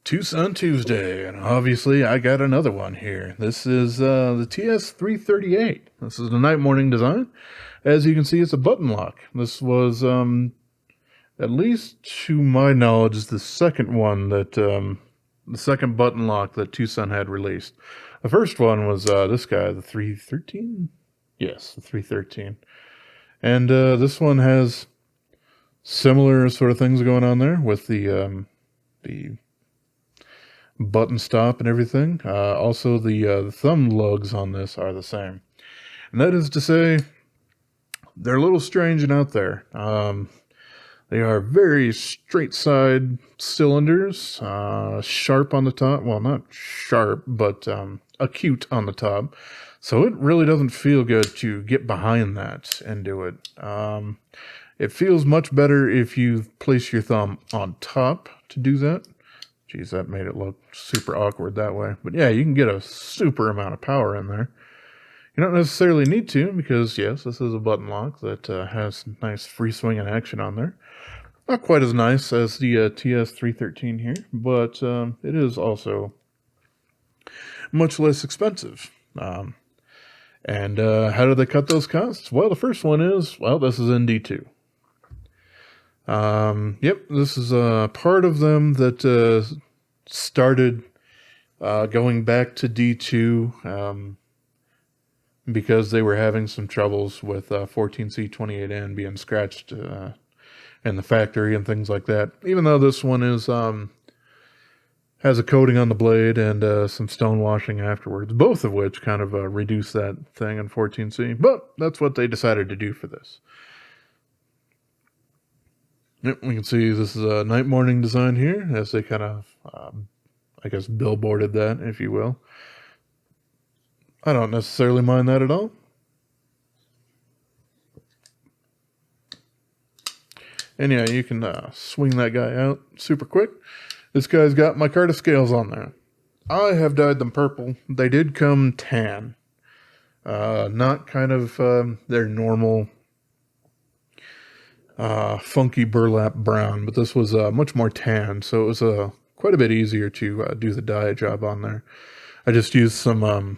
TwoSun Tuesday, and obviously I got another one here. This is the TS338. This is the NightMorning design. As you can see, it's a button lock. This was, at least to my knowledge, the second one that, the second button lock that TwoSun had released. The first one was this guy, the 313? Yes, the 313. And this one has similar sort of things going on there with the button stop and everything. Also, the thumb lugs on this are the same. And that is to say, they're a little strange and out there. They are very straight side cylinders, sharp on the top. Well, not sharp, but acute on the top. So it really doesn't feel good to get behind that and do it. It feels much better if you place your thumb on top to do that. Geez, that made it look super awkward that way. But yeah, you can get a super amount of power in there. You don't necessarily need to because, yes, this is a button lock that has nice free swinging action on there. Not quite as nice as the TS313 here, but it is also much less expensive. And how do they cut those costs? Well, the first one is, well, this is in D2. Yep, this is part of them that started going back to D2 because they were having some troubles with 14C28N being scratched in the factory and things like that. Even though this one is has a coating on the blade and some stone washing afterwards, both of which kind of reduce that thing in 14C. But that's what they decided to do for this. Yep, we can see this is a NightMorning design here, as they kind of, I guess, billboarded that, if you will. I don't necessarily mind that at all. And yeah, you can swing that guy out super quick. This guy's got Micarta scales on there. I have dyed them purple. They did come tan. Not kind of their normal funky burlap brown, but this was much more tan, so it was quite a bit easier to do the dye job on there. I just used some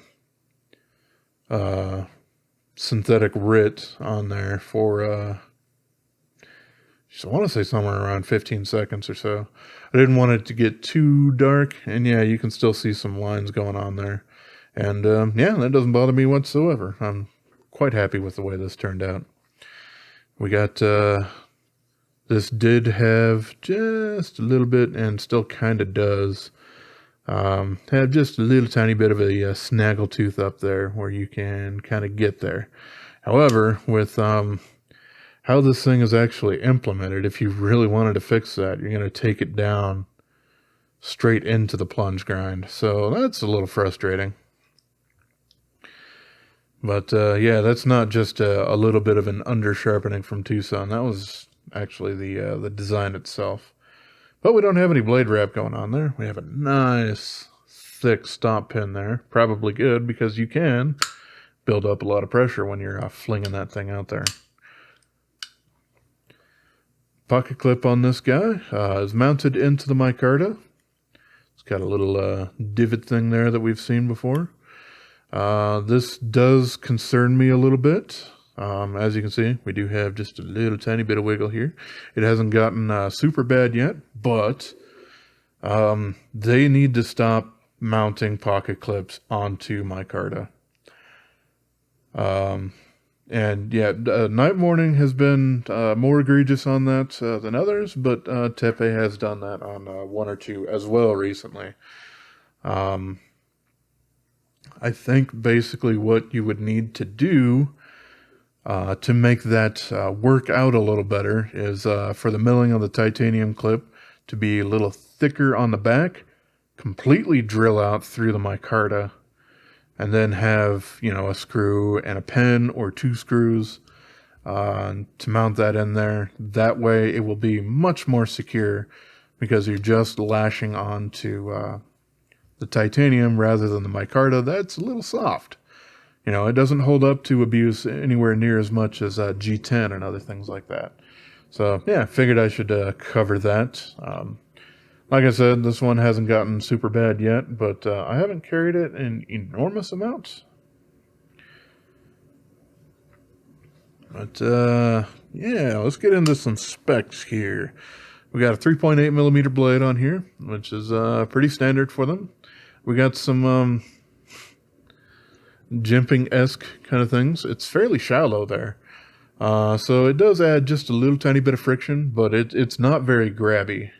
synthetic RIT on there for I want to say somewhere around 15 seconds or so. I didn't want it to get too dark, and yeah, you can still see some lines going on there. And yeah, that doesn't bother me whatsoever. I'm quite happy with the way this turned out. We got, this did have just a little bit, and still kind of does, have just a little tiny bit of a snaggle tooth up there where you can kind of get there. However, with how this thing is actually implemented, if you really wanted to fix that, you're going to take it down straight into the plunge grind. So that's a little frustrating. But yeah, that's not just a little bit of an under-sharpening from TwoSun. That was actually the design itself. But we don't have any blade wrap going on there. We have a nice, thick stop pin there. Probably good because you can build up a lot of pressure when you're flinging that thing out there. Pocket clip on this guy is mounted into the micarta. It's got a little divot thing there that we've seen before. This does concern me a little bit. As you can see, we do have just a little tiny bit of wiggle here. It hasn't gotten super bad yet, but they need to stop mounting pocket clips onto micarta. And yeah, NightMorning has been more egregious on that than others, but Tepe has done that on one or two as well recently. I think basically what you would need to do to make that work out a little better is for the milling of the titanium clip to be a little thicker on the back, completely drill out through the micarta, and then have, you know, a screw and a pin or two screws to mount that in there. That way it will be much more secure because you're just lashing onto the titanium rather than the micarta. That's a little soft. You know, it doesn't hold up to abuse anywhere near as much as G10 and other things like that. So, yeah, figured I should cover that. Like I said, this one hasn't gotten super bad yet, but I haven't carried it in enormous amounts. But yeah, let's get into some specs here. We got a 3.8 millimeter blade on here, which is pretty standard for them. We got some jimping-esque kind of things. It's fairly shallow there. So it does add just a little tiny bit of friction, but it's not very grabby.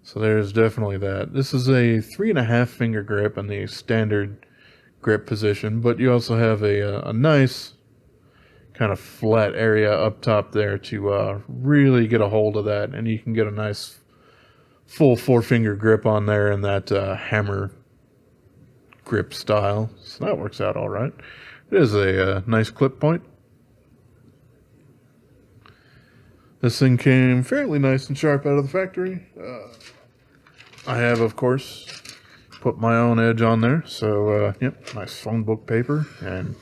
So there's definitely that. This is a 3.5 finger grip in the standard grip position, but you also have a nice kind of flat area up top there to really get a hold of that, and you can get a nice full 4-finger grip on there in that hammer grip style. So that works out all right. It is a nice clip point. This thing came fairly nice and sharp out of the factory. I have, of course, put my own edge on there. So, yep, nice phone book paper. And,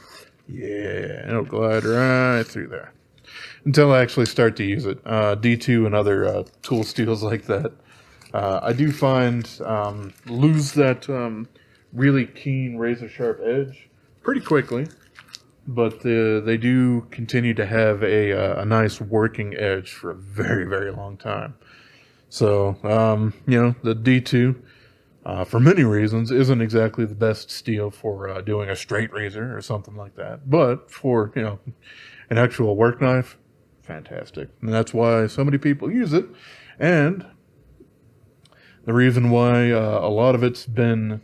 yeah, it'll glide right through there. Until I actually start to use it. D2 and other tool steels like that. I do find lose that really keen razor-sharp edge pretty quickly. But they do continue to have a nice working edge for a very, very long time. So, you know, the D2, for many reasons, isn't exactly the best steel for doing a straight razor or something like that. But for, you know, an actual work knife, fantastic. And that's why so many people use it. And the reason why a lot of it's been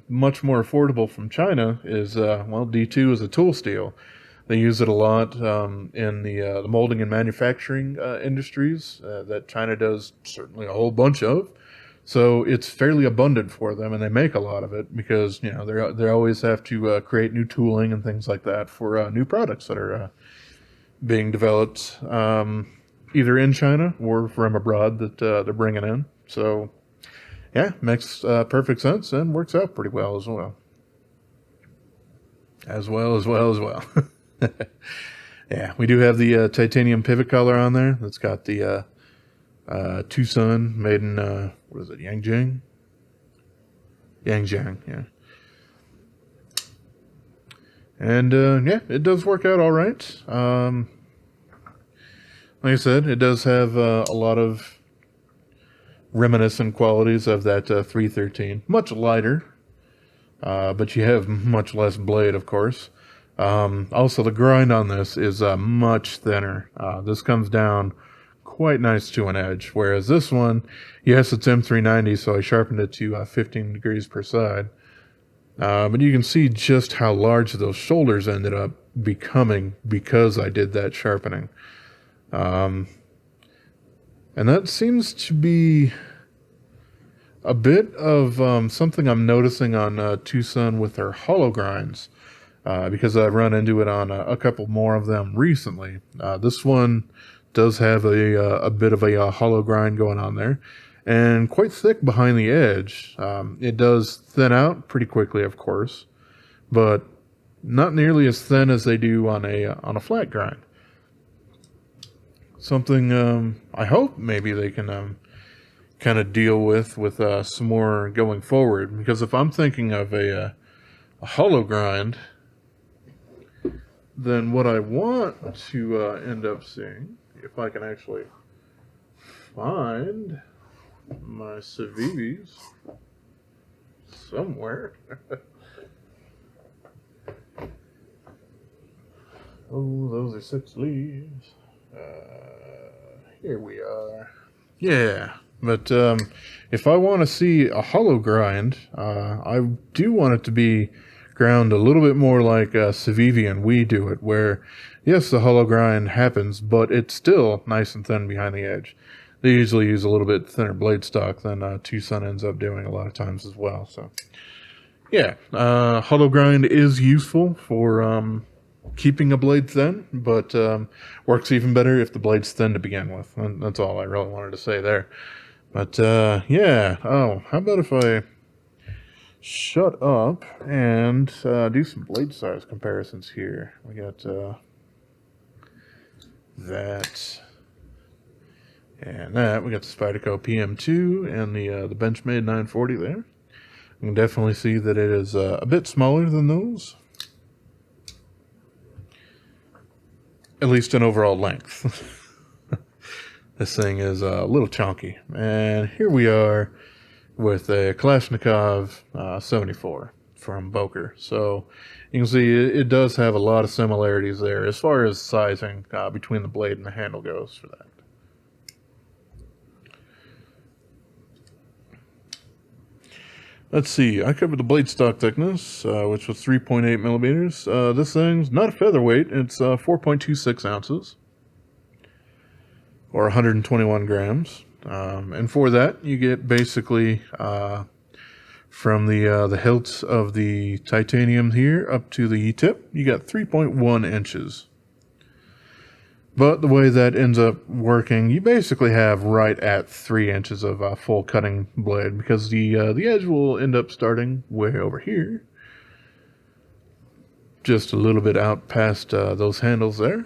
much more affordable from China is, well, D2 is a tool steel. They use it a lot in the molding and manufacturing industries that China does certainly a whole bunch of. So it's fairly abundant for them, and they make a lot of it because, you know, they always have to create new tooling and things like that for new products that are being developed either in China or from abroad that they're bringing in. So yeah, makes perfect sense and works out pretty well as well. As well. Yeah, we do have the titanium pivot collar on there. That's got the TwoSun made in, what is it, Yangjiang? Yangjiang, yeah. And yeah, it does work out all right. Like I said, it does have a lot of reminiscent qualities of that 313. Much lighter, but you have much less blade, of course. Also, the grind on this is much thinner. This comes down quite nice to an edge, whereas this one, yes, it's M390, so I sharpened it to 15 degrees per side. But you can see just how large those shoulders ended up becoming because I did that sharpening. And that seems to be a bit of something I'm noticing on TwoSun with their hollow grinds, because I've run into it on a couple more of them recently. This one does have a bit of a hollow grind going on there, and quite thick behind the edge. It does thin out pretty quickly, of course, but not nearly as thin as they do on a flat grind. Something I hope maybe they can kind of deal with some more going forward. Because if I'm thinking of a hollow grind, then what I want to end up seeing, if I can actually find my Civivis somewhere. Oh, those are 6 leaves. Here we are. Yeah, but if I want to see a hollow grind, I do want it to be ground a little bit more like Civivi and we do it, where, yes, the hollow grind happens, but it's still nice and thin behind the edge. They usually use a little bit thinner blade stock than TwoSun ends up doing a lot of times as well. So, yeah, hollow grind is useful for keeping a blade thin, but works even better if the blade's thin to begin with. And that's all I really wanted to say there. But yeah, oh, how about if I shut up and do some blade size comparisons here. We got that And that, we got the Spyderco PM2 and the Benchmade 940 there. You can definitely see that it is a bit smaller than those. At least in overall length. This thing is a little chunky. And here we are with a Kalashnikov 74 from Boker. So you can see it does have a lot of similarities there as far as sizing between the blade and the handle goes for that. Let's see, I covered the blade stock thickness, which was 3.8 millimeters. This thing's not a featherweight, it's 4.26 ounces, or 121 grams. And for that, you get basically from the hilts of the titanium here up to the tip, you got 3.1 inches. But the way that ends up working, you basically have right at 3 inches of full cutting blade, because the edge will end up starting way over here, just a little bit out past those handles there.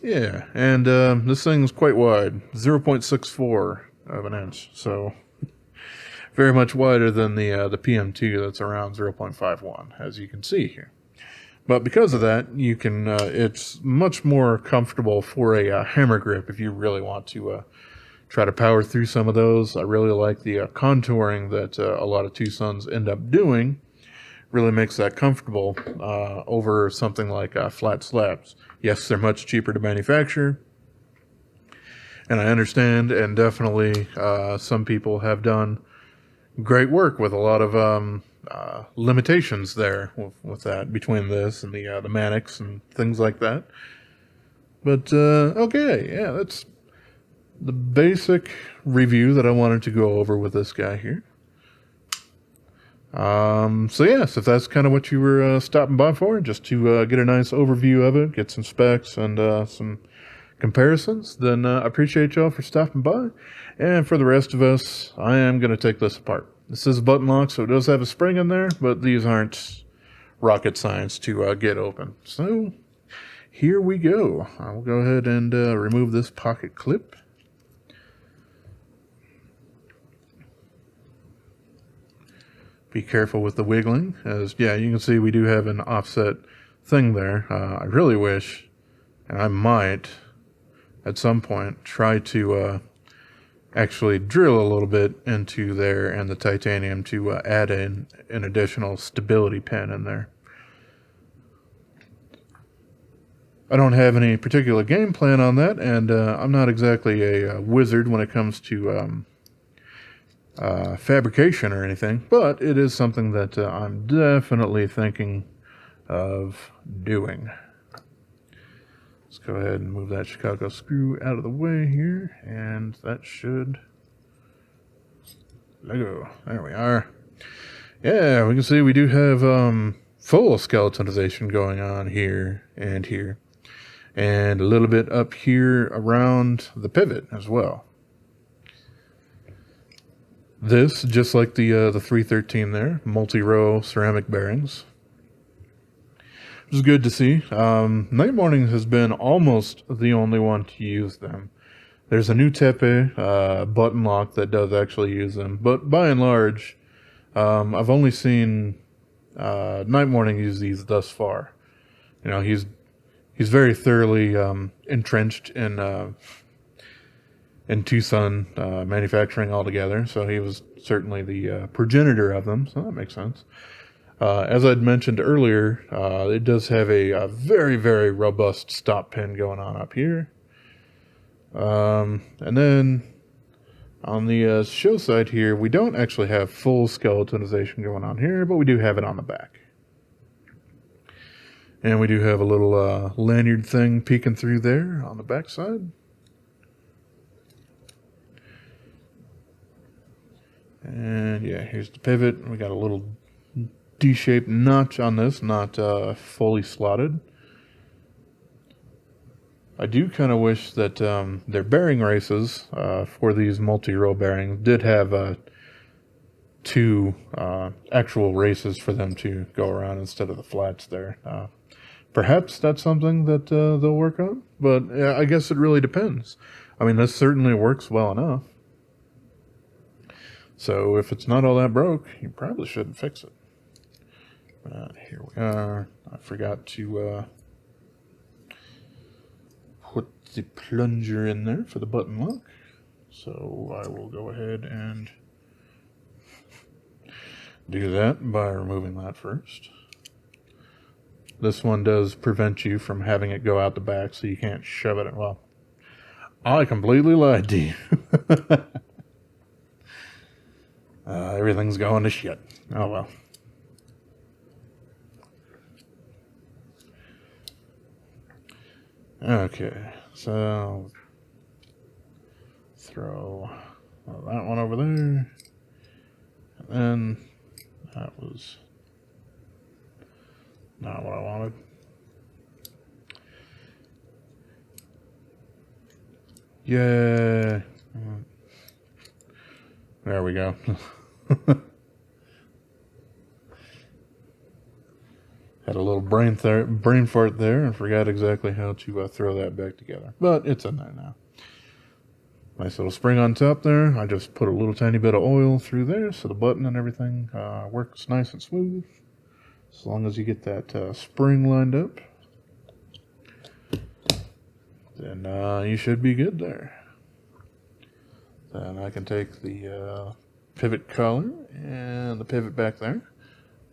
Yeah, and this thing's quite wide, 0.64 of an inch, so very much wider than the PM2 that's around 0.51, as you can see here. But because of that, you can it's much more comfortable for a hammer grip if you really want to try to power through some of those. I really like the contouring that a lot of TwoSuns end up doing. Really makes that comfortable over something like flat slabs. Yes, they're much cheaper to manufacture, and I understand, and definitely some people have done great work with a lot of limitations there with that, between this and the Mannix and things like that. But okay, yeah, that's the basic review that I wanted to go over with this guy here. So yes, if that's kind of what you were stopping by for, just to get a nice overview of it, get some specs and some comparisons, then I appreciate y'all for stopping by. And for the rest of us, I am going to take this apart. This is a button lock, so it does have a spring in there, but these aren't rocket science to get open. So here we go. I'll go ahead and remove this pocket clip. Be careful with the wiggling, as yeah, you can see we do have an offset thing there. I really wish, and I might at some point, try to actually drill a little bit into there and the titanium to add in an additional stability pin in there. I don't have any particular game plan on that, and I'm not exactly a wizard when it comes to fabrication or anything, but it is something that I'm definitely thinking of doing. Let's go ahead and move that Chicago screw out of the way here, and that should Lego. There we are. Yeah, we can see we do have full skeletonization going on here, and a little bit up here around the pivot as well. This, just like the 313 there, multi-row ceramic bearings. Which is good to see. NightMorning has been almost the only one to use them. There's a new Tepe button lock that does actually use them, but by and large, I've only seen NightMorning use these thus far. You know, he's very thoroughly entrenched in TwoSun manufacturing altogether, so he was certainly the progenitor of them, so that makes sense. As I'd mentioned earlier, it does have a very, very robust stop pin going on up here. And then on the show side here, we don't actually have full skeletonization going on here, but we do have it on the back. And we do have a little lanyard thing peeking through there on the back side. And yeah, here's the pivot. We got a little D-shaped notch on this, not fully slotted. I do kind of wish that their bearing races for these multi-row bearings did have two actual races for them to go around instead of the flats there. perhaps that's something that they'll work on. But I guess it really depends. I mean, this certainly works well enough. So if it's not all that broke, you probably shouldn't fix it. Here we are. I forgot to put the plunger in there for the button lock. So I will go ahead and do that by removing that first. This one does prevent you from having it go out the back, so you can't shove it in. Well, I completely lied to you. Everything's going to shit. Oh well. Okay, so throw that one over there, and then that was not what I wanted. Yeah, there we go. Had a little brain fart there and forgot exactly how to throw that back together. But it's in there now. Nice little spring on top there. I just put a little tiny bit of oil through there so the button and everything works nice and smooth. As long as you get that spring lined up, then you should be good there. Then I can take the pivot collar and the pivot back there.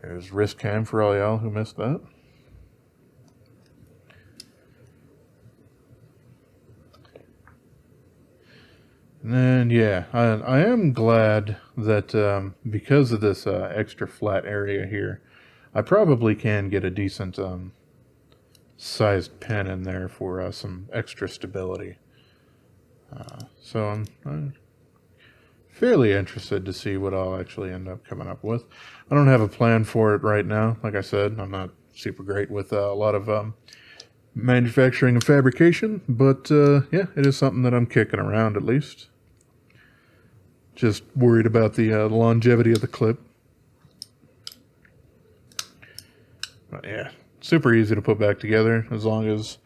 There's wrist cam for all y'all who missed that. And then, yeah, I am glad that because of this extra flat area here, I probably can get a decent sized pin in there for some extra stability. So I'm fairly interested to see what I'll actually end up coming up with. I don't have a plan for it right now. Like I said, I'm not super great with a lot of manufacturing and fabrication, but yeah, it is something that I'm kicking around at least. Just worried about the longevity of the clip. But yeah, super easy to put back together as long as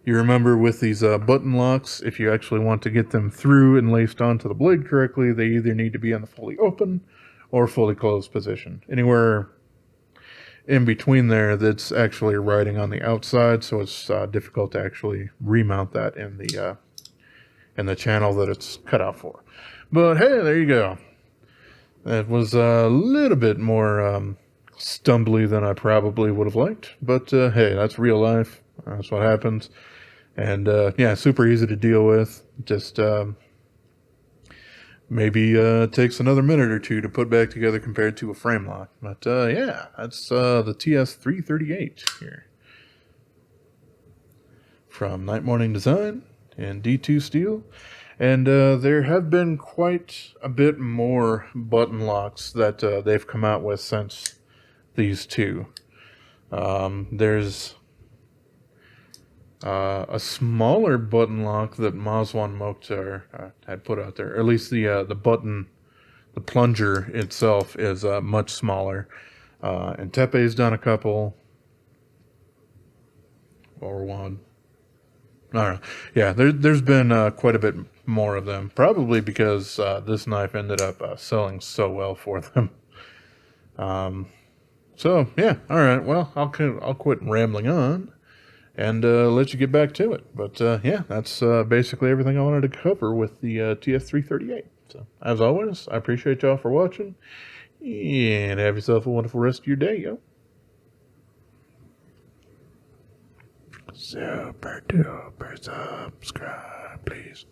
you remember with these button locks, if you actually want to get them through and laced onto the blade correctly, they either need to be in the fully open or fully closed position. Anywhere in between there that's actually riding on the outside, so it's difficult to actually remount that in the channel that it's cut out for. But hey, there you go. That was a little bit more stumbly than I probably would have liked, but hey, that's real life. That's what happens. And yeah, super easy to deal with. Just maybe takes another minute or two to put back together compared to a frame lock. But yeah, that's the TS338 here from NightMorning Design and D2 Steel. And there have been quite a bit more button locks that they've come out with since these two. There's a smaller button lock that Mazwan Mokhtar had put out there. Or at least the button, the plunger itself is much smaller. And Tepe's done a couple. Or one. I don't know. Yeah, there's been quite a bit more of them. Probably because this knife ended up selling so well for them. So, yeah. All right. Well, I'll quit rambling on and let you get back to it. But yeah, that's basically everything I wanted to cover with the TS338. So, as always, I appreciate y'all for watching. And have yourself a wonderful rest of your day, yo. Super duper subscribe, please.